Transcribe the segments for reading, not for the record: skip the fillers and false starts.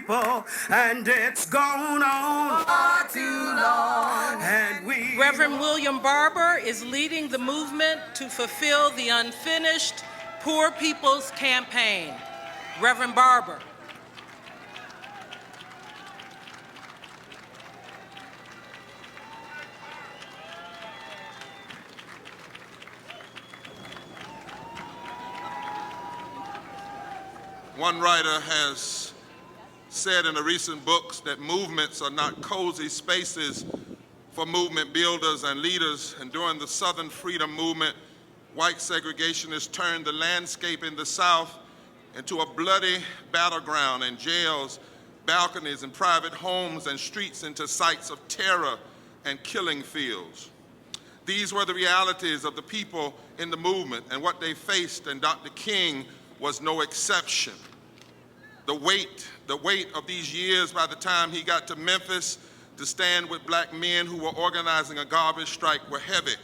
people, and it's gone on far too long. And Reverend William Barber is leading the movement to fulfill the unfinished Poor People's Campaign. Reverend Barber. One writer has said in a recent book that movements are not cozy spaces for movement builders and leaders, and during the Southern Freedom Movement, white segregationists turned the landscape in the South into a bloody battleground, and jails, balconies, and private homes and streets into sites of terror and killing fields. These were the realities of the people in the movement and what they faced, and Dr. King was no exception. The weight of these years by the time he got to Memphis to stand with black men who were organizing a garbage strike were heavy.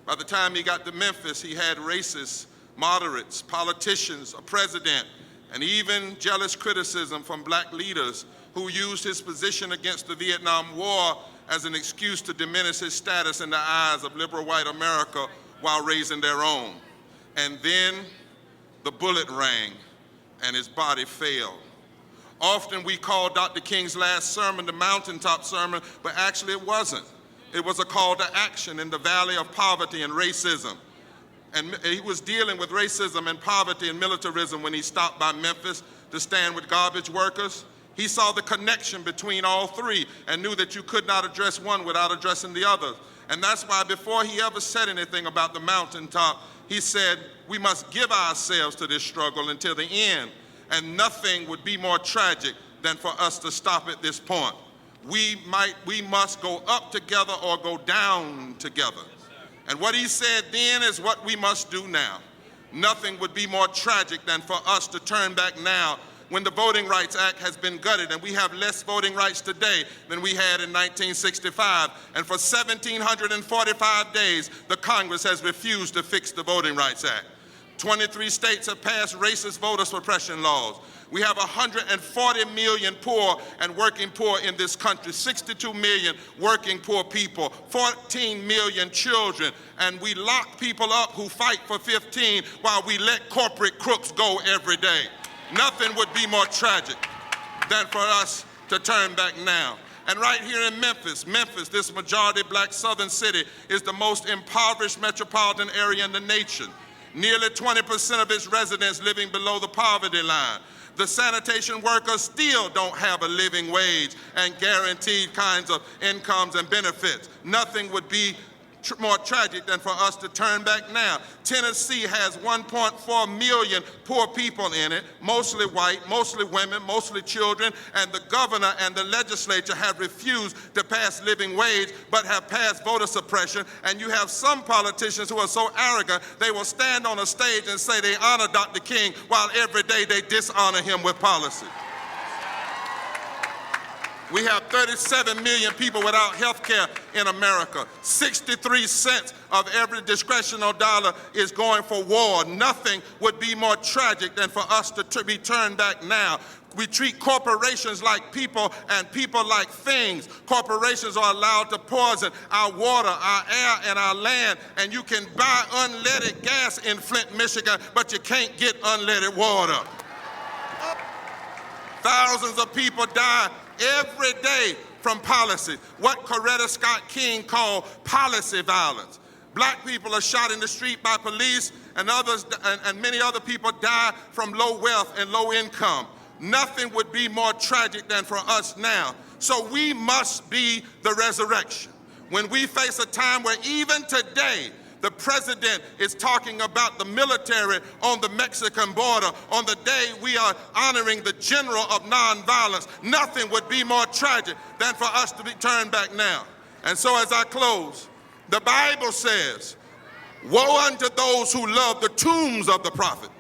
By the time he got to Memphis, he had racists, moderates, politicians, a president, and even jealous criticism from black leaders who used his position against the Vietnam War as an excuse to diminish his status in the eyes of liberal white America while raising their own. And then the bullet rang and his body fell. Often we call Dr. King's last sermon the mountaintop sermon, but actually it wasn't. It was a call to action in the valley of poverty and racism. And he was dealing with racism and poverty and militarism when he stopped by Memphis to stand with garbage workers. He saw the connection between all three and knew that you could not address one without addressing the other. And that's why before he ever said anything about the mountaintop, he said, we must give ourselves to this struggle until the end. And nothing would be more tragic than for us to stop at this point. We must go up together or go down together. And what he said then is what we must do now. Nothing would be more tragic than for us to turn back now when the Voting Rights Act has been gutted and we have less voting rights today than we had in 1965. And for 1,745 days, the Congress has refused to fix the Voting Rights Act. 23 states have passed racist voter suppression laws. We have 140 million poor and working poor in this country, 62 million working poor people, 14 million children, and we lock people up who fight for 15 while we let corporate crooks go every day. Nothing would be more tragic than for us to turn back now. And right here in Memphis, this majority black southern city, is the most impoverished metropolitan area in the nation. Nearly 20% of its residents living below the poverty line. The sanitation workers still don't have a living wage and guaranteed kinds of incomes and benefits. Nothing would be more tragic than for us to turn back now. Tennessee has 1.4 million poor people in it, mostly white, mostly women, mostly children, and the governor and the legislature have refused to pass living wage, but have passed voter suppression. And you have some politicians who are so arrogant, they will stand on a stage and say they honor Dr. King while every day they dishonor him with policy. We have 37 million people without health care in America. 63 cents of every discretionary dollar is going for war. Nothing would be more tragic than for us to be turned back now. We treat corporations like people and people like things. Corporations are allowed to poison our water, our air, and our land. And you can buy unleaded gas in Flint, Michigan, but you can't get unleaded water. Thousands of people die every day from policy, what Coretta Scott King called policy violence. Black people are shot in the street by police, and others and many other people die from low wealth and low income. Nothing would be more tragic than for us now. So we must be the resurrection. When we face a time where even today, the president is talking about the military on the Mexican border on the day we are honoring the general of nonviolence. Nothing would be more tragic than for us to be turned back now. And so as I close, the Bible says, woe unto those who love the tombs of the prophet.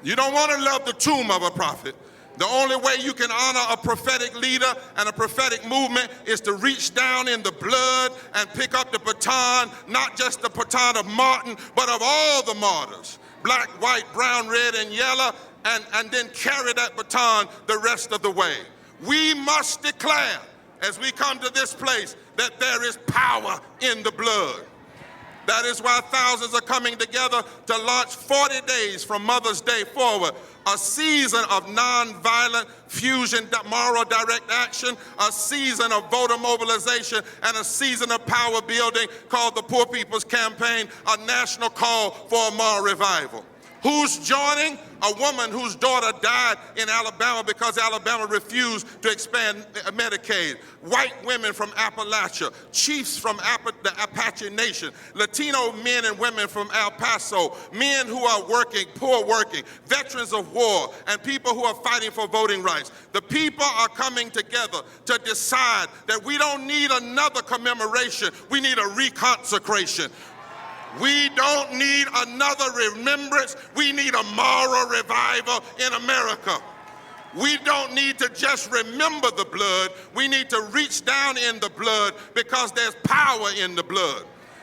You don't want to love the tomb of a prophet. The only way you can honor a prophetic leader and a prophetic movement is to reach down in the blood and pick up the baton, not just the baton of Martin, but of all the martyrs. black, white, brown, red, and yellow, and then carry that baton the rest of the way. We must declare, as we come to this place, that there is power in the blood. That is why thousands are coming together to launch 40 days from Mother's Day forward, a season of nonviolent fusion, moral direct action, a season of voter mobilization, and a season of power building called the Poor People's Campaign, a national call for a moral revival. Who's joining? A woman whose daughter died in Alabama because Alabama refused to expand Medicaid. White women from Appalachia, chiefs from the Apache Nation, Latino men and women from El Paso, men who are working, poor working, veterans of war, and people who are fighting for voting rights. The people are coming together to decide that we don't need another commemoration, we need a reconsecration. We don't need another remembrance. We need a moral revival in America. We don't need to just remember the blood. We need to reach down in the blood because there's power in the blood.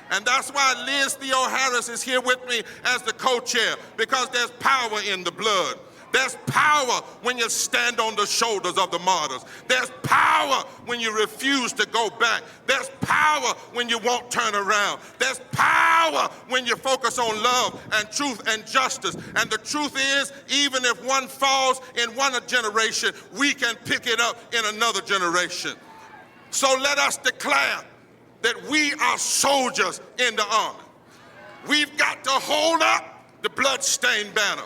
And that's why Liz Theo Harris is here with me as the co-chair, because there's power in the blood. There's power when you stand on the shoulders of the martyrs. There's power when you refuse to go back. There's power when you won't turn around. There's power when you focus on love and truth and justice. And the truth is, even if one falls in one generation, we can pick it up in another generation. So let us declare that we are soldiers in the army. We've got to hold up the bloodstained banner.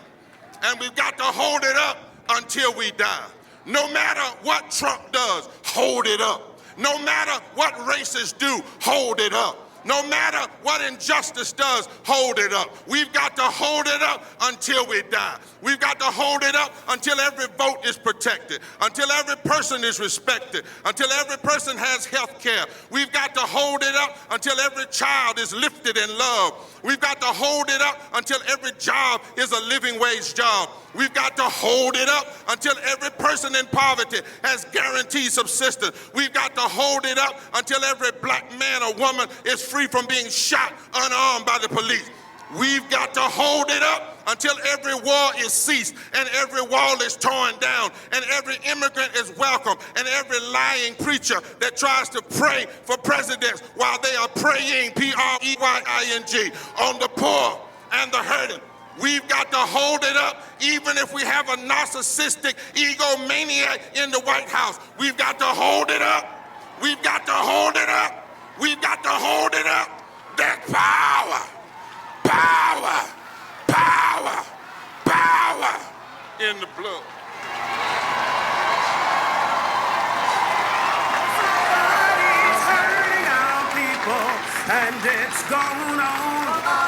And we've got to hold it up until we die. No matter what Trump does, hold it up. No matter what racists do, hold it up. No matter what injustice does, hold it up. We've got to hold it up until we die. We've got to hold it up until every vote is protected, until every person is respected, until every person has health care. We've got to hold it up until every child is lifted in love. We've got to hold it up until every job is a living wage job. We've got to hold it up until every person in poverty has guaranteed subsistence. We've got to hold it up until every black man or woman is free from being shot unarmed by the police. We've got to hold it up until every war is ceased and every wall is torn down and every immigrant is welcome and every lying preacher that tries to pray for presidents while they are praying, P-R-E-Y-I-N-G, on the poor and the hurting. We've got to hold it up even if we have a narcissistic egomaniac in the White House. We've got to hold it up. We've got to hold it up. We've got to hold it up. There's power, power, power, power in the blood. Somebody's hurting our people, and it's going on.